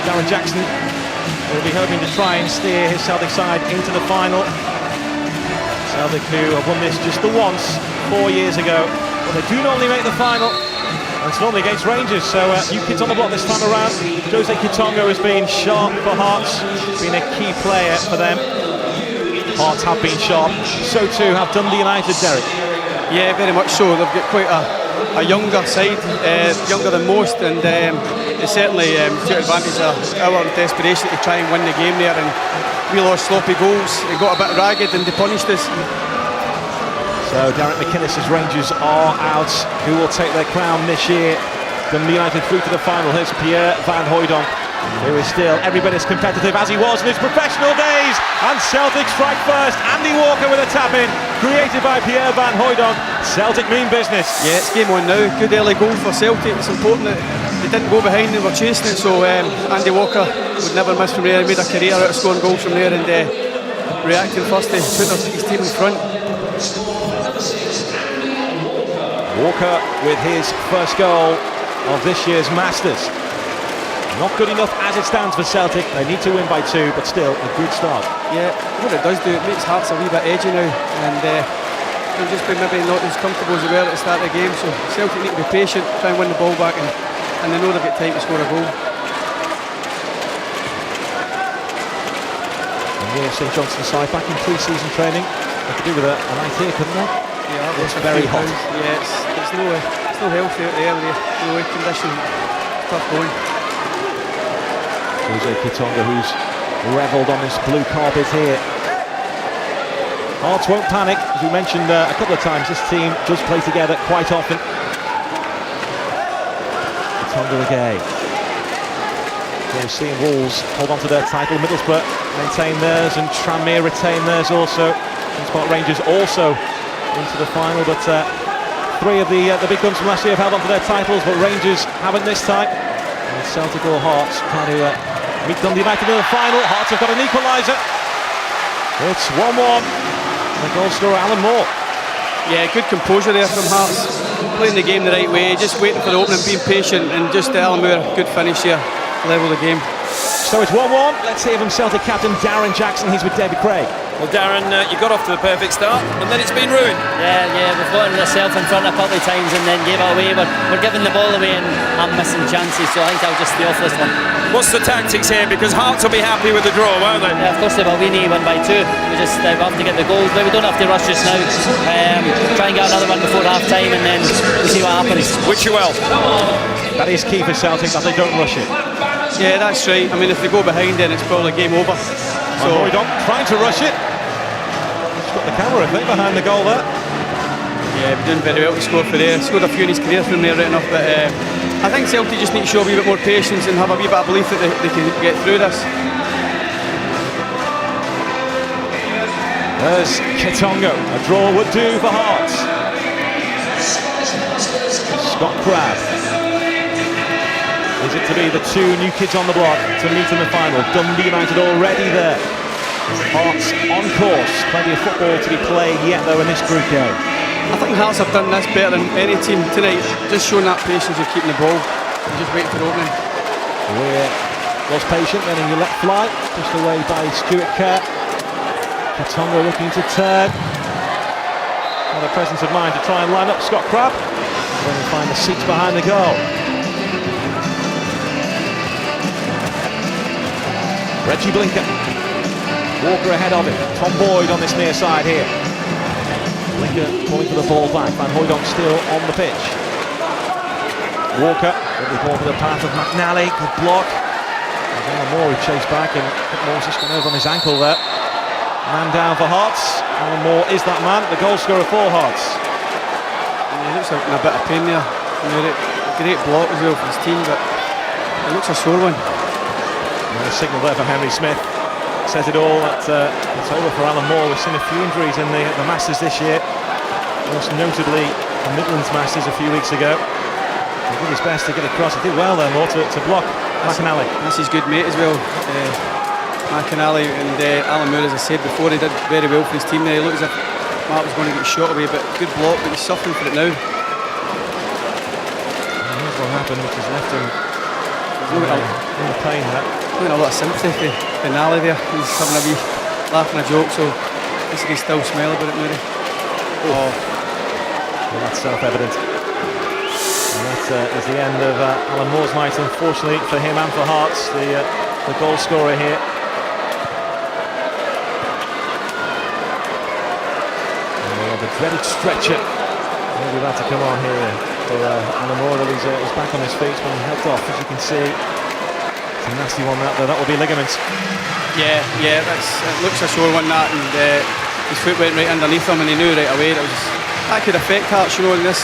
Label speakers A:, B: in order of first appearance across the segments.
A: Darren Jackson will be hoping to try and steer his Celtic side into the final. Celtic, who have won this just the once 4 years ago, but they do normally make the final, and it's normally against Rangers. So new kids on the block this time around. Jose Kitongo has been sharp for Hearts, been a key player for them. Hearts have been sharp, so too have Dundee United, Derek.
B: Yeah, very much so. They've got quite a younger side, younger than most, and it certainly took advantage of our desperation to try and win the game there, and we lost sloppy goals. It got a bit ragged and they punished us.
A: So Derek McInnes' Rangers are out. Who will take their crown this year? Dundee United through to the final. Here's Pierre van Hooijdonk, who is still every bit as competitive as he was in his professional days. And Celtic strike first. Andy Walker with a tap-in, created by Pierre van Hooijdonk. Celtic mean business.
B: Yeah, it's game on now. Good early goal for Celtic. It's important that they didn't go behind, they were chasing it. So Andy Walker would never miss from there. He made a career out of scoring goals from there, and reacting first to put his team in front.
A: Walker with his first goal of this year's Masters. Not good enough as it stands for Celtic. They need to win by 2, but still a good start.
B: Yeah, what it does do, it makes Hearts a wee bit edgy now, and they've just been maybe not as comfortable as they were at the start of the game. So Celtic need to be patient, try and win the ball back, and they know they've got time to score a goal.
A: And yeah, St Johnston's side back in pre-season training. They could do with a night here, couldn't they?
B: Yeah,
A: it's very hot.
B: Yeah, it's no healthy out there with the weather condition. It's tough going.
A: Jose Kitonga, who's revelled on this blue carpet here. Hearts won't panic, as we mentioned a couple of times. This team does play together quite often. Kitonga again. We're seeing Wolves hold on to their title. Middlesbrough maintain theirs, and Tranmere retain theirs also. Spot Rangers also into the final, but 3 of the big guns from last year have held on to their titles, but Rangers haven't this time. And Celtic or Hearts trying to meet Dundee United in the final. Hearts have got an equaliser. It's 1-1. The goal scorer Alan Moore.
B: Yeah, good composure there from Hearts. Playing the game the right way, just waiting for the opening, being patient, and just Alan Moore, good finish here, level the game.
A: So it's 1-1. Let's hear from Celtic captain Darren Jackson. He's with David Craig.
C: Well, Darren, you got off to the perfect start, and then it's been ruined.
D: Yeah, we've gotten ourselves in front a couple of times and then gave it away. We're giving the ball away and I'm missing chances, so I think I'll just stay off this one.
C: What's the tactics here? Because Hearts will be happy with the draw, won't they?
D: Yeah, of course they will. We need 1 by 2. We just have to get the goals, but we don't have to rush just now. Try and get another one before half time, and then we'll see what happens.
C: Wish you well.
A: That is key for Celtic, that they don't rush it.
B: Yeah, that's right. I mean, if they go behind, then it's probably game over.
A: So Hooijdonk trying to rush it. Got the camera, I think, behind the goal there.
B: Yeah, doing very well to score for there. Scored a few in his career from there right enough, but I think Celtic just need to show a wee bit more patience and have a wee bit of belief that they can get through this.
A: There's Kitongo. A draw would do for Hearts. Scott Crabb. Is it to be the 2 new kids on the block to meet in the final? Dundee United already there. Hearts on course. Plenty of football to be played yet, though, in this group game.
B: I think Hearts have done this better than any team tonight. Just showing that patience of keeping the ball and just waiting for the opening.
A: Weir was patient, then he let fly, pushed away by Stuart Kerr. Kitonga looking to turn. Had a presence of mind to try and line up Scott Crabb. Then we find the seats behind the goal. Reggie Blinker. Walker ahead of him. Tom Boyd on this near side here. Blinker pulling for the ball back. Van Hooijdonk still on the pitch. Walker with the ball to the path of McNally. Good block. Alan Moore who chased back, and Moore's just gone over on his ankle there. Man down for Hearts. Alan Moore is that man, the goal scorer for Hearts.
B: Yeah, he looks like in a bit of pain there. A great block as well for his team, but it looks a sore one.
A: And a signal there for Henry Smith. Says it all that it's over for Alan Moore. We've seen a few injuries in the Masters this year, most notably the Midlands Masters a few weeks ago. He did his best to get across. He did well there, Moore, to block McInally.
B: That's his good mate as well. McInally and Alan Moore, as I said before, he did very well for his team there. He looked as if Mark was going to get shot away, but good block, but he's suffering for it now.
A: And here's what happened, which has left him in the pain there.
B: Feeling a lot of sympathy for Nally there. He's having a wee laugh and a joke, so I guess he can still smell about it, maybe.
A: Oh. Well, that's self-evident. And that is the end of Alan Moore's night, unfortunately for him and for Hearts, the goal scorer here. And the dreaded stretcher maybe about to come on here for Alan Moore. He's back on his feet, it's been helped off, as you can see. It's a nasty one that will be ligaments.
B: Yeah, it looks a sore one, that, and his foot went right underneath him, and he knew right away that could affect Hearts, you know, in these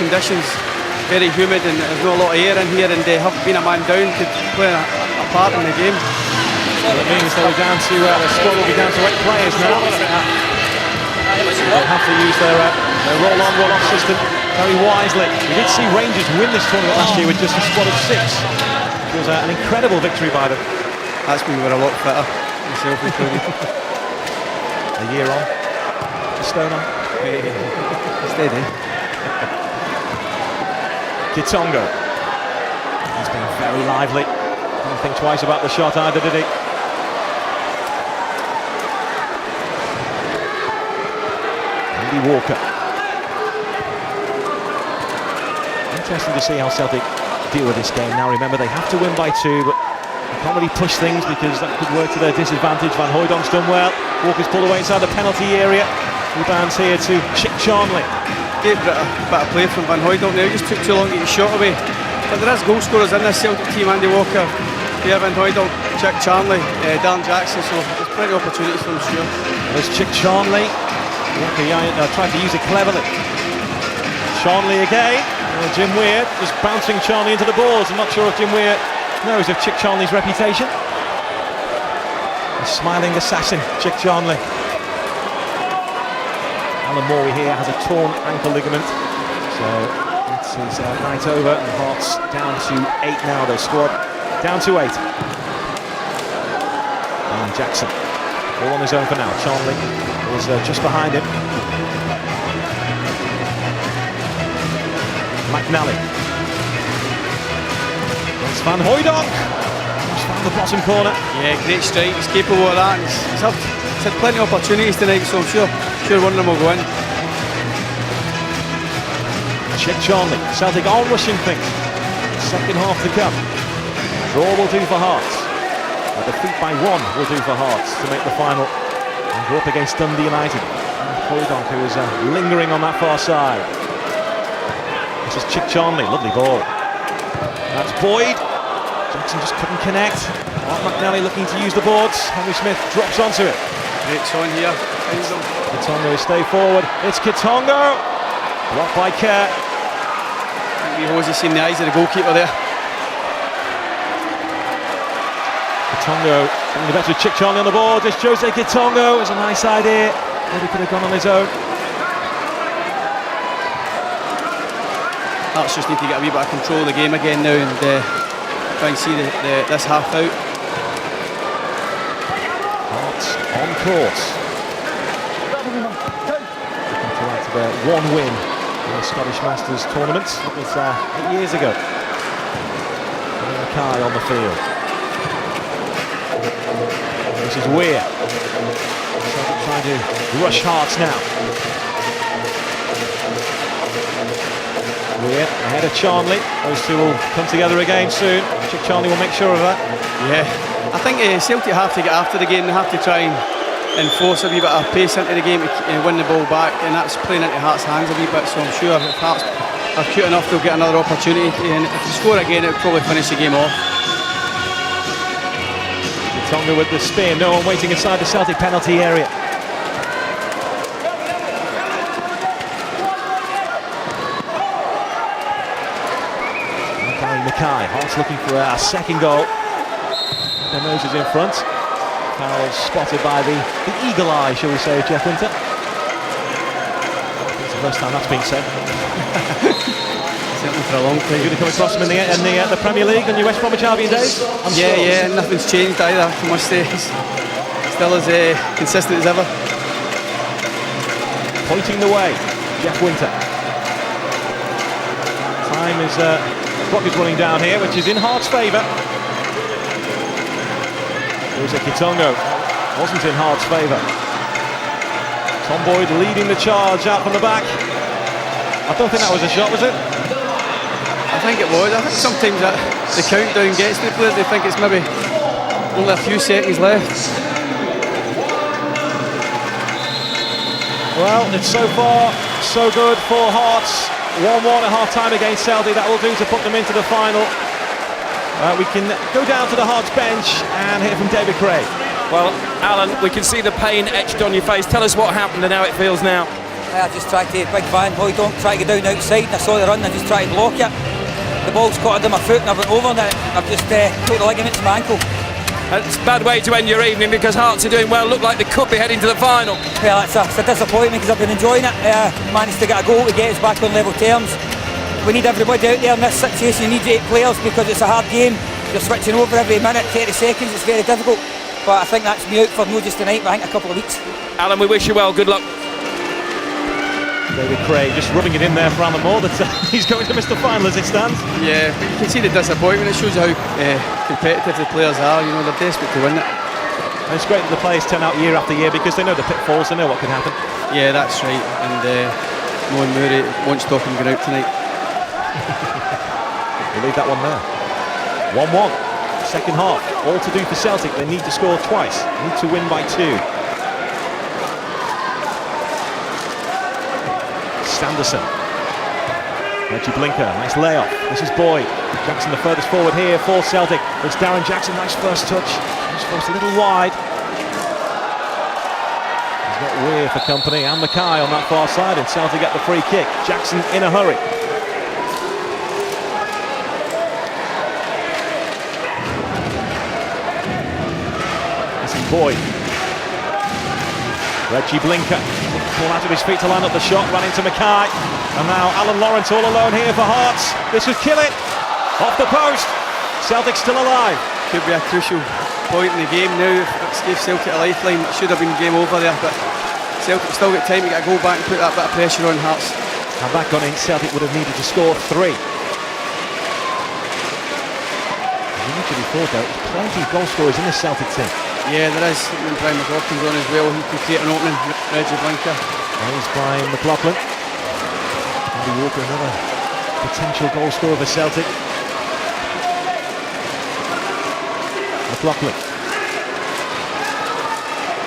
B: conditions. Very humid, and there's not a lot of air in here, and having been a man down could play a part in the game.
A: Well, it means they'll be down to the squad will be down to 8 players now. They'll have to use their roll-on, roll-off system very wisely. We did see Rangers win this tournament last year with just a squad of 6. It was an incredible victory by them.
B: That's when we were a lot fitter, myself included.
A: A year on, a stone on.
B: Steady.
A: Kitongo. He's been very lively. Didn't think twice about the shot either, did he? Andy Walker. Interesting to see how Celtic deal with this game. Now remember, they have to win by 2, but they can't really push things because that could work to their disadvantage. Van Hooydonk's done well. Walker's pulled away inside the penalty area. Rebounds here to Chick Charnley.
B: Great bit of play from Van Hooydonk there. Just took too long to get his shot away. But there is goal scorers in this Celtic team: Andy Walker, Pierre Van Hooydonk, Chick Charnley, Darren Jackson. So there's plenty of opportunities for them, sure.
A: There's Chick Charnley. Walker tried to use it cleverly. Charnley again. Jim Weir just bouncing Charnley into the balls. I'm not sure if Jim Weir knows of Chick Charnley's reputation. A smiling assassin, Chick Charnley. Alan Moore here has a torn ankle ligament, so it's his night over, and Hearts down to 8 now. Their squad down to 8. And Jackson all on his own for now. Charnley is just behind him. McNally. It's Van Hooydonk. He's found the bottom corner.
B: Yeah, great strike. He's capable of that. He's had plenty of opportunities tonight, so I'm sure one of them will go in.
A: Chick Charnley. Celtic are rushing things. Second half to come. Draw will do for Hearts. A defeat by 1 will do for Hearts to make the final and go up against Dundee United. And Hooydonk, who is lingering on that far side. This is Chick Charnley, lovely ball. That's Boyd. Jackson just couldn't connect. Mark McNally looking to use the boards. Henry Smith drops onto it.
B: Great son here.
A: Kitongo will stay forward. It's Kitongo. Blocked by Kerr.
B: I think Jose's seen the eyes of the goalkeeper there.
A: Kitongo getting the better of Chick Charnley on the board. It's Jose Kitongo. It's a nice idea. Maybe could have gone on his own.
B: Hearts just need to get a wee bit of control of the game again now and try and see this half out.
A: Hearts on course. Looking to add to their 1 win in the Scottish Masters tournament. That was 8 years ago. Mackay on the field. This is Weir. Celtic trying to rush Hearts now. Weir ahead of Charnley. Those two will come together again soon. Chick Charnley will make sure of that.
B: Yeah, I think Celtic have to get after the game. They have to try and enforce a wee bit of pace into the game to win the ball back, and that's playing into Hearts' hands a wee bit. So I'm sure if Hearts are cute enough, they'll get another opportunity, and if they score again, it'll probably finish the game off.
A: Tonga with the spin. No one waiting inside the Celtic penalty area. Mackay. Hearts looking for a second goal. Their noses in front. Foul spotted by the eagle eye, shall we say, of Jeff Winter. It's the first time that's been said.
B: Certainly for a long time.
A: You're going to come across them in the Premier League on your West Bromwich Albion days?
B: Yeah, nothing's changed either, I must say. He's still as consistent as ever.
A: Pointing the way, Jeff Winter. Time is... clock is running down here, which is in Hearts' favour. Here's a Kitongo. Wasn't in Hart's favour. Tom Boyd leading the charge out from the back. I don't think that was a shot, was it?
B: I think it was. I think sometimes that the countdown gets to the players. They think it's maybe only a few seconds left.
A: Well, it's so far so good for Hearts. 1-1 at half-time against Celtic. That will do to put them into the final. We can go down to the Hearts bench and hear from David Craig.
C: Well, Alan, we can see the pain etched on your face. Tell us what happened and how it feels now.
E: I just tried to big Van Hooijdonk, try to get down outside, and I saw the run, I just tried to block it. The ball's caught under my foot and I went over, and I've just took the ligaments in my ankle.
C: It's a bad way to end your evening because Hearts are doing well. Look like they could be heading to the final.
E: Well, it's a disappointment because I've been enjoying it. Managed to get a goal to get us back on level terms. We need everybody out there in this situation. You need 8 players because it's a hard game. You're switching over every minute, 30 seconds. It's very difficult. But I think that's me out for not just tonight, but I think a couple of weeks.
C: Alan, we wish you well. Good luck.
A: David Craig just rubbing it in there for Alan Moore that he's going to miss the final as it stands.
B: Yeah, but you can see the disappointment. It shows you how competitive the players are. You know, they're desperate to win it.
A: And it's great that the players turn out year after year because they know the pitfalls, they know what can happen.
B: Yeah, that's right. And Moore Murray won't stop him going out tonight.
A: We'll leave that one there. 1-1, second half. All to do for Celtic. They need to score twice. Need to win by 2. Sanderson. Reggie Blinker, nice layoff. This is Boyd. Jackson the furthest forward here for Celtic. It's Darren Jackson, nice first touch. He's forced a little wide. He's got Weir for company and Mackay on that far side, and Celtic get the free kick. Jackson in a hurry. This is Boyd. Reggie Blinker. Pull out of his feet to line up the shot, run into Mackay. And now Alan Lawrence all alone here for Hearts. This would kill it. Off the post. Celtic still alive.
B: Could be a crucial point in the game now. If gave Celtic a lifeline, it should have been game over there. But Celtic still got time to get a goal back and put that bit of pressure on Hearts.
A: Had that gone in, Celtic would have needed to score 3. As you mentioned before, though, there's plenty of goal scorers in this Celtic team.
B: Yeah, there is. When Brian McLaughlin's on as well, he can create an opening. Reggie Blinker.
A: There's Brian McLaughlin. Andy Walker, another potential goal scorer for Celtic. McLaughlin.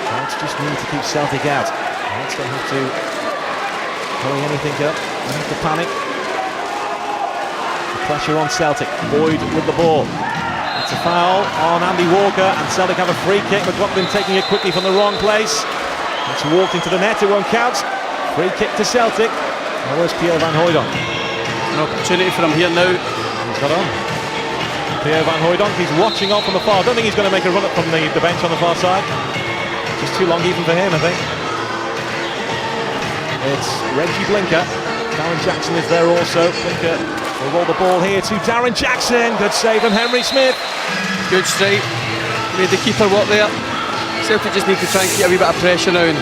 A: Hearts just need to keep Celtic out. Hearts don't have to hurry anything up. Don't have to panic. The pressure on Celtic. Boyd with the ball. It's a foul on Andy Walker, and Celtic have a free kick. McLaughlin taking it quickly from the wrong place. It's walked into the net, it won't count. Free kick to Celtic. And where's Pierre Van Hooijdonk?
B: An opportunity for him here now.
A: He's got on. Pierre Van Hooijdonk, he's watching off on the far. I don't think he's going to make a run up from the bench on the far side. Just too long even for him, I think. It's Reggie Blinker. Darren Jackson is there also. Blinker will roll the ball here to Darren Jackson. Good save from Henry Smith.
B: Good strike. Made the keeper work there. Celtic just need to try and keep a wee bit of pressure now and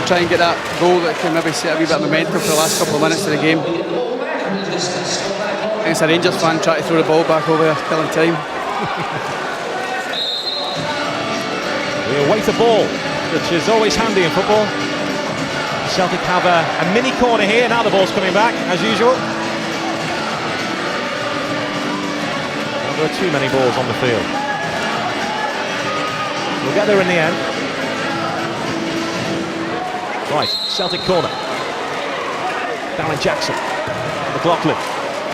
B: try and get that goal that can maybe set a wee bit of momentum for the last couple of minutes of the game. I think it's a Rangers fan trying to throw the ball back over there, killing time.
A: We await a ball, which is always handy in football. Celtic have a mini corner here. Now the ball's coming back, as usual. There are too many balls on the field. We'll get there in the end. Right, Celtic corner. Darren Jackson. McLaughlin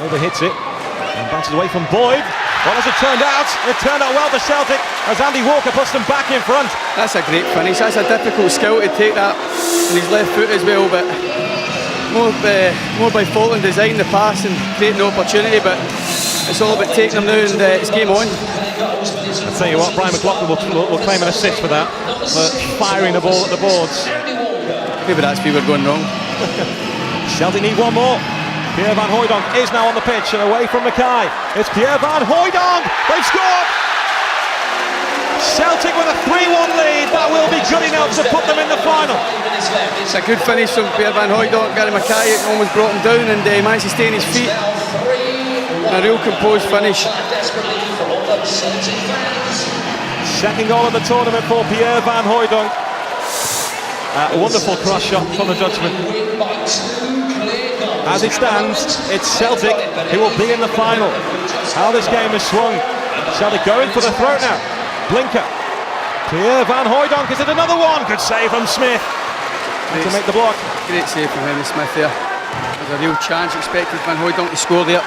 A: overhits it and bounces away from Boyd. Well, as it turned out well for Celtic as Andy Walker puts them back in front.
B: That's a great finish. That's a difficult skill to take that on his left foot as well, but more by fault and design the pass and creating the opportunity, but it's all about taking them now and it's game on.
A: I'll tell you what, Brian McLaughlin will claim an assist for that, for firing the ball at the boards.
B: Maybe that's where we're going wrong.
A: Celtic need one more. Pierre Van Hooijdonk is now on the pitch and away from Mackay. It's Pierre Van Hooijdonk. They've scored. Celtic with a 3-1 lead. That will be good enough to put them in the final.
B: It's a good finish from Pierre Van Hooijdonk. Gary Mackay almost brought him down and he managed to stay on his feet. A real composed finish.
A: Second goal of the tournament for Pierre van Hooijdonk. A wonderful cross shot from the judgment. As it stands, it's Celtic who will be in the final. How this game has swung. Celtic going for the throat now. Blinker. Pierre van Hooijdonk, is it another one? Good save from Smith to make the block.
B: Great save from Henry Smith there. There's a real chance expected Van Hooijdonk to score there.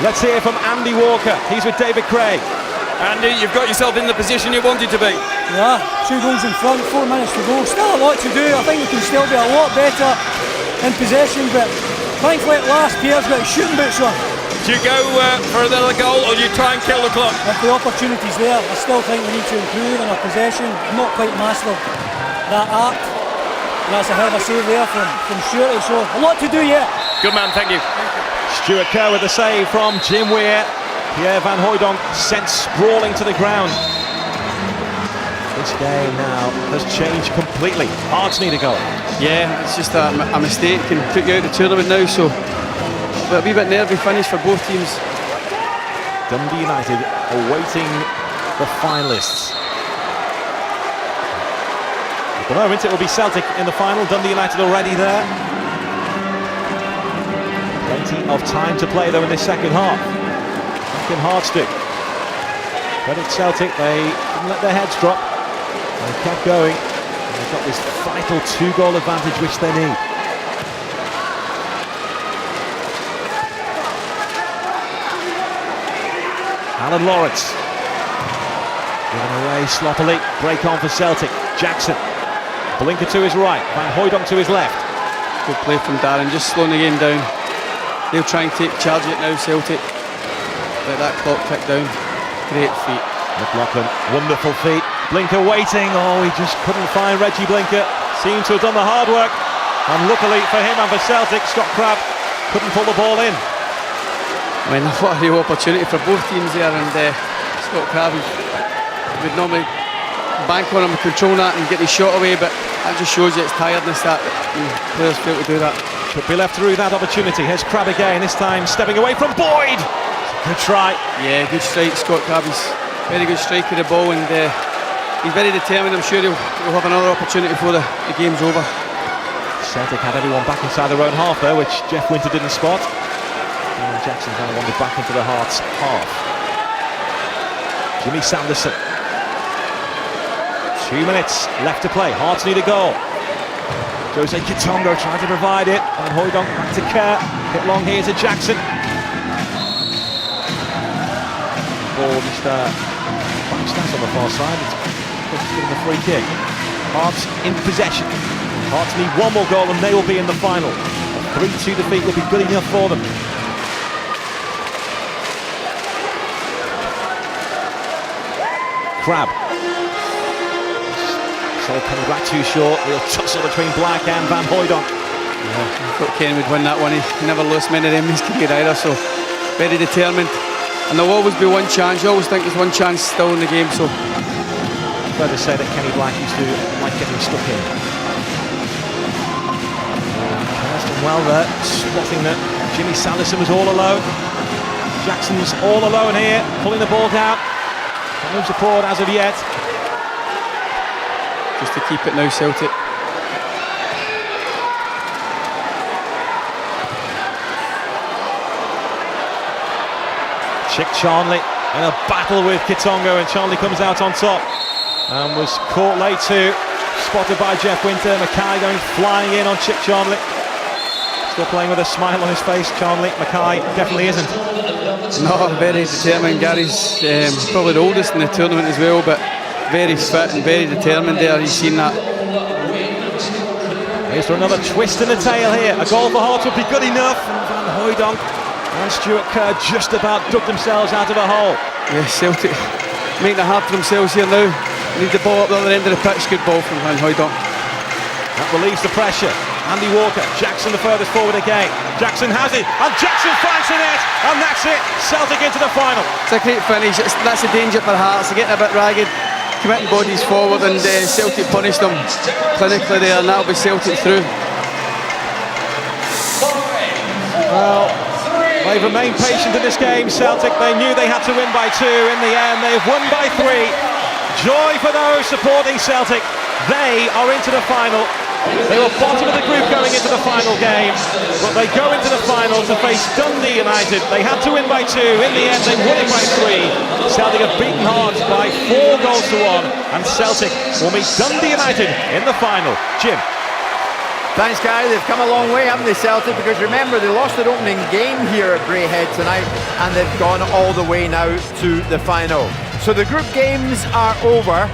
A: Let's hear from Andy Walker. He's with David Craig.
C: Andy, you've got yourself in the position you wanted to be.
F: Yeah, 2 goals in front, 4 minutes to go. Still a lot to do. I think we can still be a lot better in possession, but thankfully at last Pierre's got his shooting boots on.
C: Do you go for another goal, or do you try and kill the clock?
F: If the opportunity's there, I still think we need to improve on our possession. We've not quite mastered that art. And that's a hell of a save there from Stuart, so a lot to do yet.
C: Good man, thank you.
A: Stuart Kerr with the save from Jim Weir. Pierre van Hooijdonk sent sprawling to the ground. This game now has changed completely. Hearts need a goal.
B: Yeah, it's just a mistake can put you out of the tournament now, so a wee bit nervy finish for both teams.
A: Dundee United awaiting the finalists. At the moment it will be Celtic in the final, Dundee United already there. Plenty of time to play though in this second half. Back in Hearts do. Credit Celtic, they didn't let their heads drop. They kept going. And they've got this vital 2-goal advantage which they need. Alan Lawrence. Given away sloppily. Break on for Celtic. Jackson. Blinker to his right. Van Hooijdonk to his left.
B: Good play from Darren, just slowing the game down. They'll try and charge it now, Celtic. Let that clock tick down. Great feet.
A: McLaughlin, wonderful feet. Blinker waiting. Oh, he just couldn't find Reggie Blinker. Seemed to have done the hard work. And luckily for him and for Celtic, Scott Crabb couldn't pull the ball in.
B: I mean, what a real opportunity for both teams there, and Scott Crabb would normally bank on him and control that and get his shot away, but that just shows you it's tiredness that players fail to do that.
A: Could be left through that opportunity. Here's Crabb again, this time stepping away from Boyd. Good try.
B: Yeah, good strike, Scott Crabb. He's very good strike of the ball, and he's very determined. I'm sure he'll have another opportunity before the game's over.
A: Celtic had everyone back inside their own half there, which Jeff Winter didn't spot. And Jackson kind of wandered back into the Hearts half. Jimmy Sanderson. 2 minutes left to play. Hearts need a goal. Jose Kitongo trying to provide it. Van Hooijdonk back to Kerr. Hit long here to Jackson. Ball just bounced on the far side. It's given a free kick. Hearts in possession. Hearts need one more goal and they will be in the final. A 3-2 defeat will be good enough for them. Crabb. So coming back too short. Real tussle between Black and Van Hooijdonk.
B: Yeah, I thought Ken would win that one. He never lost many of them in his career either, so very determined. And there'll always be one chance. You always think there's one chance still in the game, so
A: fair to say that Kenny Black used to like getting stuck in. Done well there, spotting that Jimmy Sanderson was all alone. Jackson's all alone here, pulling the ball down. No support as of yet.
B: just to keep it now, Celtic.
A: Chick Charnley in a battle with Kitongo, and Charnley comes out on top and was caught late too. Spotted by Jeff Winter. Mackay going flying in on Chick Charnley. Still playing with a smile on his face, Charnley. Mackay definitely isn't.
B: No, very determined. Gary's probably the oldest in the tournament as well, but very fit and very determined there. He's seen that.
A: Here's for another twist in the tail here. A goal for Hearts would be good enough. And Van Hooijdonk and Stuart Kerr just about dug themselves out of a hole.
B: Yeah, Celtic making it hard for themselves here now. Need the ball up the other end of the pitch. Good ball from Van Hooijdonk.
A: That relieves the pressure. Andy Walker, Jackson the furthest forward again. Jackson has it, and Jackson finds the net, and that's it. Celtic into the final.
B: It's a great finish. That's the danger for Hearts. They're getting a bit ragged, committing bodies forward, and Celtic punished them clinically there, and that'll be Celtic through.
A: Well, They've remained patient in this game, Celtic. They knew they had to win by 2. In the end, they've won by 3. Joy for those supporting Celtic. They are into the final. They were bottom of the group going into the final game, but they go into the final to face Dundee United. They had to win by 2. In the end, they won it by 3. Celtic have beaten Hearts by 4 goals to 1, and Celtic will meet Dundee United in the final. Jim.
G: Thanks, Gary. They've come a long way, haven't they, Celtic? Because remember, they lost their opening game here at Braehead tonight, and they've gone all the way now to the final. So the group games are over.